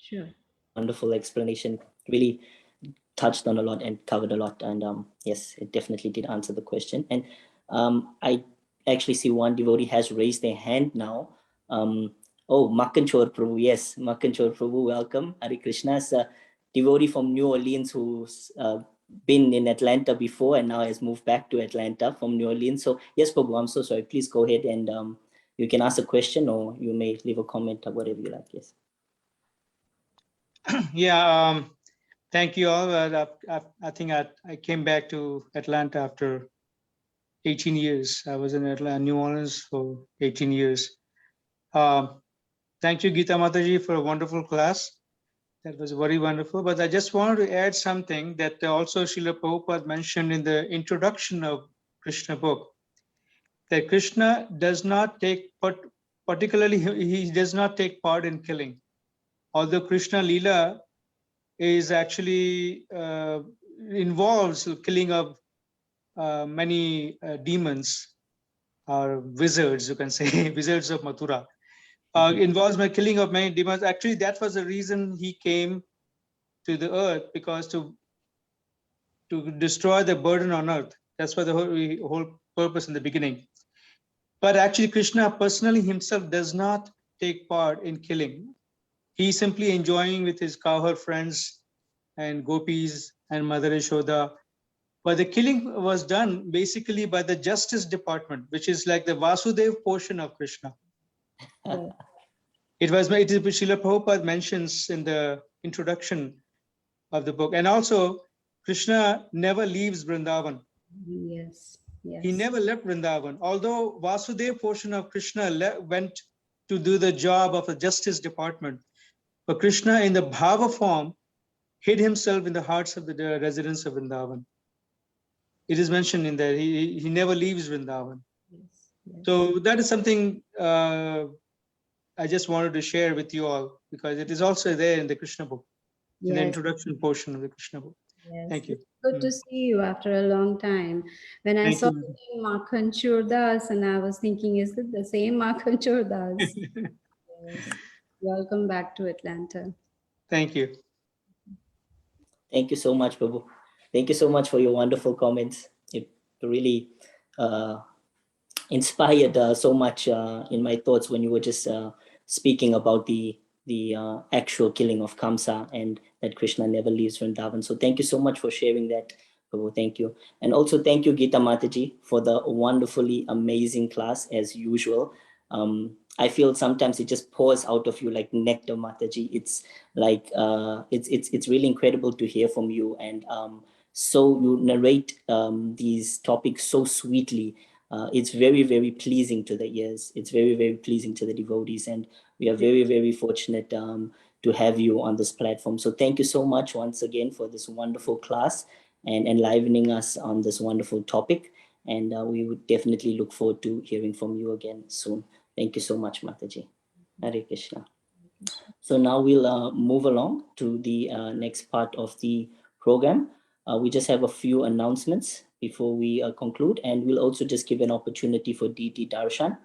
Sure. Wonderful explanation. Really touched on a lot and covered a lot. And yes, it definitely did answer the question. And I actually see one devotee has raised their hand now. Makanchor Prabhu. Yes, Makanchor Prabhu, welcome. Hare Krishna's a devotee from New Orleans who's been in Atlanta before and now has moved back to Atlanta from New Orleans. So yes, Prabhu, I'm so sorry. Please go ahead and you can ask a question or you may leave a comment or whatever you like. Yes. Yeah, thank you all. I think I came back to Atlanta after 18 years. I was in Atlanta, New Orleans for 18 years. Thank you, Gita Mataji, for a wonderful class. That was very wonderful. But I just wanted to add something that also Srila Prabhupada mentioned in the introduction of Krishna book, that Krishna does not take, particularly he does not take part in killing. Although Krishna Leela is actually involves killing of many demons or wizards, you can say, wizards of Mathura. Involves my killing of many demons. Actually, that was the reason he came to the earth, because to destroy the burden on earth. That's why the whole purpose in the beginning. But actually, Krishna personally himself does not take part in killing. He's simply enjoying with his cowherd friends and gopis and Mother Yashoda. But the killing was done basically by the Justice Department, which is like the Vasudev portion of Krishna. It is Srila Prabhupada mentions in the introduction of the book. And also, Krishna never leaves Vrindavan. Yes, yes. He never left Vrindavan. Although Vasudev portion of Krishna went to do the job of the Justice Department, but Krishna in the Bhava form hid himself in the hearts of the residents of Vrindavan. It is mentioned in there. He never leaves Vrindavan. Yes, yes. So that is something I just wanted to share with you all, because it is also there in the Krishna book, in the Yes. introduction portion of the Krishna book. Yes. Thank you. It's good to see you after a long time. When I Thank saw you. the name Makhan Churdas, and I was thinking, is it the same Makhan Churdas? Yes. Welcome back to Atlanta. Thank you. Thank you so much, Prabhu. Thank you so much for your wonderful comments. It really inspired so much in my thoughts when you were just speaking about the actual killing of Kamsa, and that Krishna never leaves Vrindavan. So thank you so much for sharing that, Prabhu. Thank you. And also thank you, Gita Mataji, for the wonderfully amazing class as usual. I feel sometimes it just pours out of you like nectar, Mataji. It's like it's really incredible to hear from you, and so you narrate these topics so sweetly. It's very, very pleasing to the ears. It's very, very pleasing to the devotees, and we are very, very fortunate to have you on this platform. So thank you so much once again for this wonderful class and enlivening us on this wonderful topic. And we would definitely look forward to hearing from you again soon. Thank you so much, Mataji. Hare Krishna. So now we'll move along to the next part of the program. We just have a few announcements before we conclude, and we'll also just give an opportunity for DT Darshan.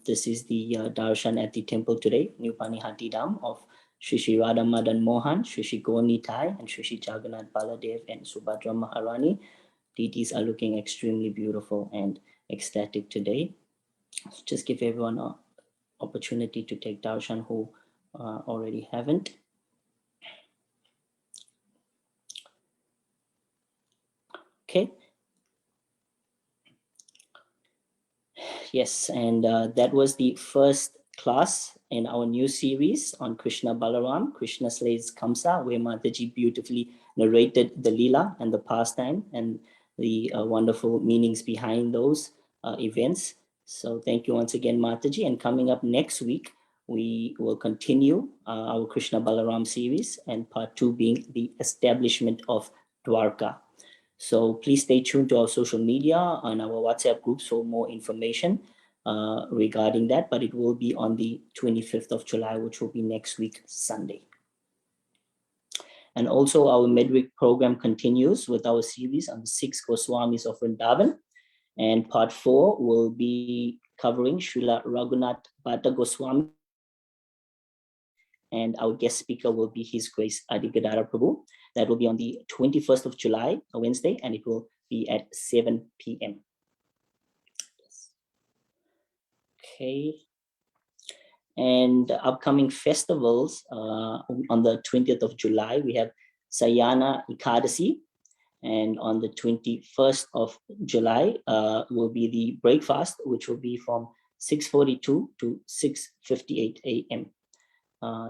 This is the Darshan at the temple today, New Panihati Dham of Shri Shri Radha Madan Mohan, Shri Shri Gauni Tai, and Shri Shri Jagannath Baladev and Subhadra Maharani. DTs are looking extremely beautiful and ecstatic today. So just give everyone an opportunity to take Darshan who already haven't. Okay. Yes, and that was the first class in our new series on Krishna Balaram, Krishna Slays Kamsa, where Mataji beautifully narrated the Leela and the pastime and the wonderful meanings behind those events. So thank you once again, Mataji. And coming up next week, we will continue our Krishna Balaram series, and part 2 being the establishment of Dwarka. So please stay tuned to our social media and our WhatsApp groups for more information regarding that. But it will be on the 25th of July, which will be next week, Sunday. And also our midweek program continues with our series on the 6 Goswamis of Vrindavan. And part 4 will be covering Srila Raghunath Bhatta Goswami. And our guest speaker will be His Grace Adi Gadara Prabhu. That will be on the 21st of July, a Wednesday, and it will be at 7 p.m. Yes. Okay. And the upcoming festivals on the 20th of July, we have Sayana Ekadasi. And on the 21st of July will be the breakfast, which will be from 6:42 to 6:58 a.m.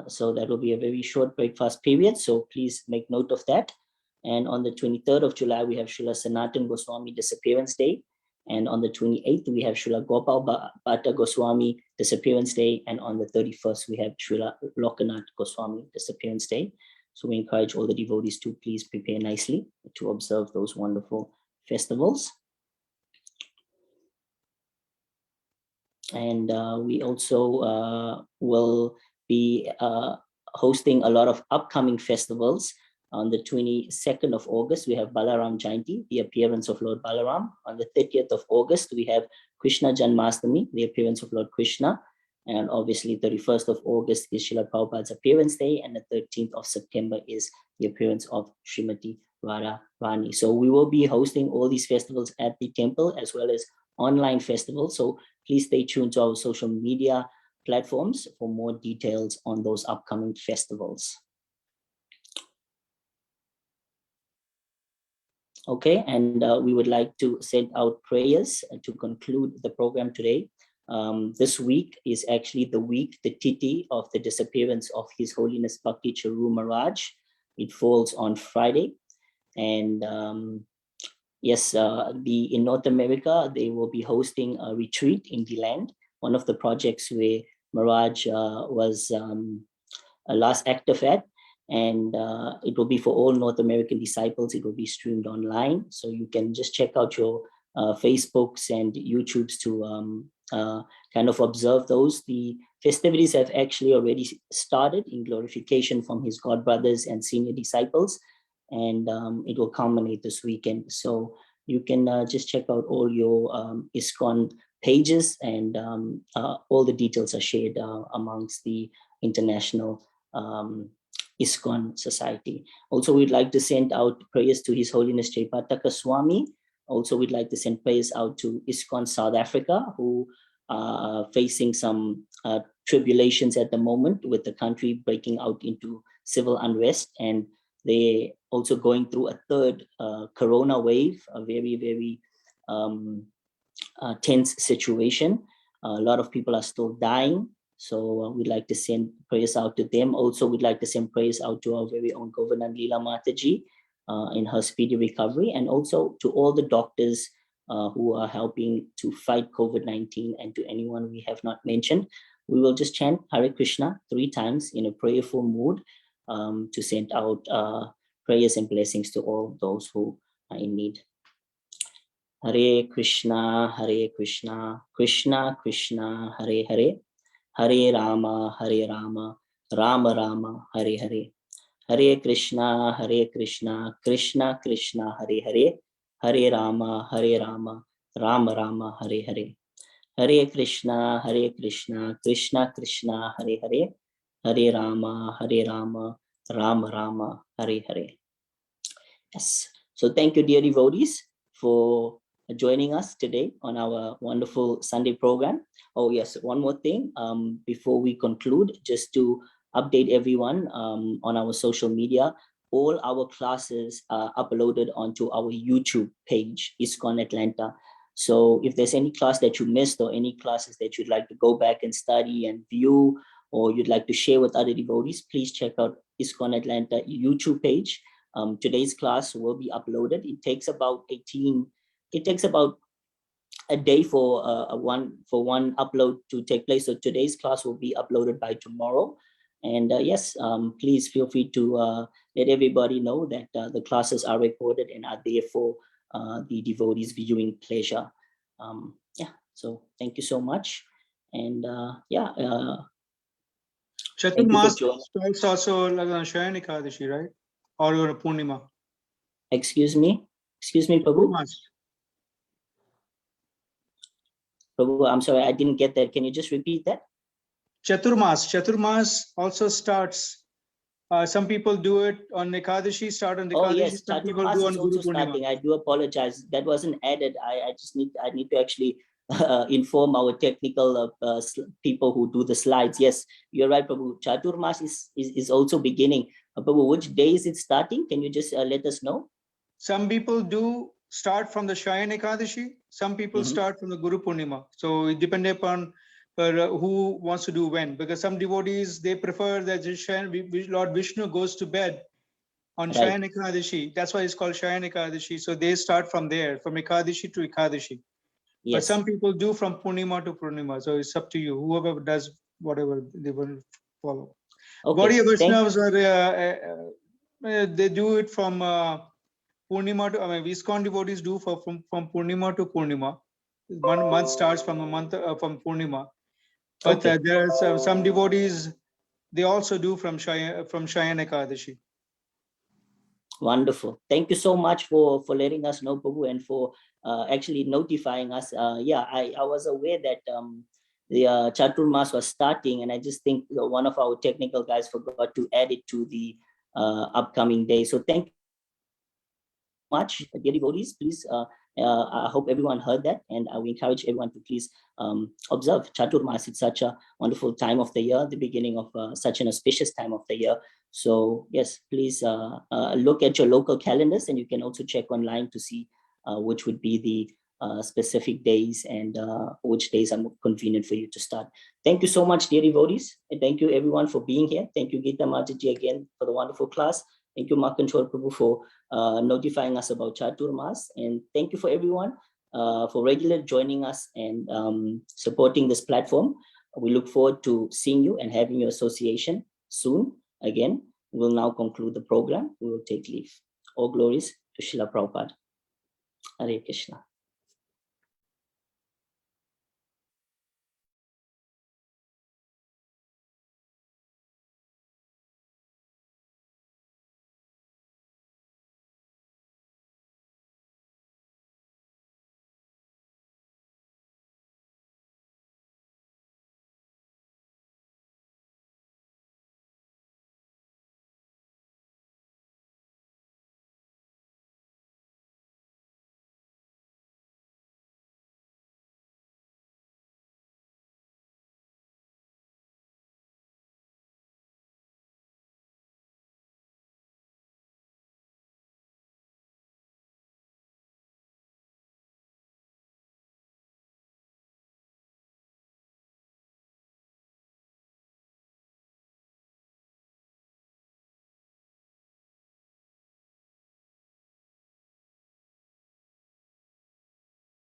So that will be a very short breakfast period. So please make note of that. And on the 23rd of July, we have Srila Sanatan Goswami Disappearance Day. And on the 28th, we have Srila Gopal Bhatta Goswami Disappearance Day. And on the 31st, we have Srila Lokanath Goswami Disappearance Day. So we encourage all the devotees to please prepare nicely to observe those wonderful festivals. And we also will be hosting a lot of upcoming festivals. On the 22nd of August, we have Balaram Jayanti, the appearance of Lord Balaram. On the 30th of August, we have Krishna Janmastami, the appearance of Lord Krishna. And obviously 31st of August is Srila Prabhupada's appearance day. And the 13th of September is the appearance of Srimati Radharani. So we will be hosting all these festivals at the temple as well as online festivals. So please stay tuned to our social media platforms for more details on those upcoming festivals. Okay, and we would like to send out prayers to conclude the program today. This week is actually the week, the Tithi of the disappearance of His Holiness Bhakti Charu Maharaj. It falls on Friday. And yes, in North America, they will be hosting a retreat in the land, one of the projects where Maharaj was last active at. And it will be for all North American disciples. It will be streamed online. So you can just check out your Facebooks and YouTubes to kind of observe those. The festivities have actually already started in glorification from his godbrothers and senior disciples. And it will culminate this weekend. So you can just check out all your ISKCON pages, and all the details are shared amongst the international ISKCON society. Also, we'd like to send out prayers to His Holiness Jaipataka Swami. Also, we'd like to send prayers out to ISKCON South Africa, who are facing some tribulations at the moment with the country breaking out into civil unrest. And they're also going through a third corona wave, a very, very tense situation. A lot of people are still dying. So we'd like to send prayers out to them. Also, we'd like to send prayers out to our very own Governor Leela Mataji in her speedy recovery, and also to all the doctors who are helping to fight COVID-19, and to anyone we have not mentioned. We will just chant Hare Krishna 3 times in a prayerful mood to send out prayers and blessings to all those who are in need. Hare Krishna, Krishna Krishna, Hare Hare, Hare Rama, Rama Rama, Hare Hare. Hare Krishna, Krishna Krishna, Hare Hare, Hare Rama, Rama Rama, Hare Hare. Hare Krishna, Krishna Krishna, Hare Hare, Hare Rama, Rama Rama, Hare Hare. Yes. So thank you, dear devotees, for joining us today on our wonderful Sunday program. Oh yes, one more thing before we conclude, just to update everyone on our social media. All our classes are uploaded onto our YouTube page, ISKCON Atlanta. So if there's any class that you missed, or any classes that you'd like to go back and study and view, or you'd like to share with other devotees, please check out ISKCON Atlanta YouTube page. Today's class will be uploaded. It takes about a day for one upload to take place. So today's class will be uploaded by tomorrow. And yes, please feel free to let everybody know that the classes are recorded and are there for the devotees' viewing pleasure. Yeah, so thank you so much. And Chaturmas starts also like on Shayan Ekadashi, right? Or on a Purnima? Excuse me, Prabhu? Prabhu, I'm sorry, I didn't get that. Can you just repeat that? Chaturmas also starts. Some people do it on Ekadashi, start on Ekadashi. Oh yes, some people do on is also starting. I do apologize. That wasn't added. I need to actually inform our technical people who do the slides. Yes, you're right, Prabhu. Chaturmas is also beginning. Prabhu, which day is it starting? Can you just let us know? Some people do start from the Shayan Ekadashi. Some people start from the Guru Purnima. So it depends upon but who wants to do when? Because some devotees, they prefer that Lord Vishnu goes to bed on Right. Shayana Ekadashi. That's why it's called Shayana Ekadashi. So they start from there, from Ekadashi to Ekadashi. But Yes. some people do from Purnima to Purnima. So it's up to you. Whoever does whatever they will follow. Okay. Gaudiya Vaishnavas are, they do it from Purnima to, I mean, ISKCON devotees do from Purnima to Purnima. 1 month starts from a month from Purnima. But Okay. there are some devotees, they also do from Shayana Ekadashi. Wonderful. Thank you so much for letting us know, Prabhu, and for actually notifying us. Yeah, I was aware that the Chaturmas was starting, and I just think one of our technical guys forgot to add it to the upcoming day. So thank you much, dear devotees. Please, I hope everyone heard that, and we encourage everyone to please observe Chaturmas. It's such a wonderful time of the year, the beginning of such an auspicious time of the year. So yes, please look at your local calendars, and you can also check online to see which would be the specific days and which days are more convenient for you to start. Thank you so much, dear devotees, and thank you everyone for being here. Thank you, Gita Mataji, again for the wonderful class. Thank you, Makanchor Prabhu, for notifying us about Chaturmas, and thank you for everyone for regular joining us and supporting this platform. We look forward to seeing you and having your association soon. Again, we'll now conclude the program. We will take leave. All glories to Srila Prabhupada. Hare Krishna.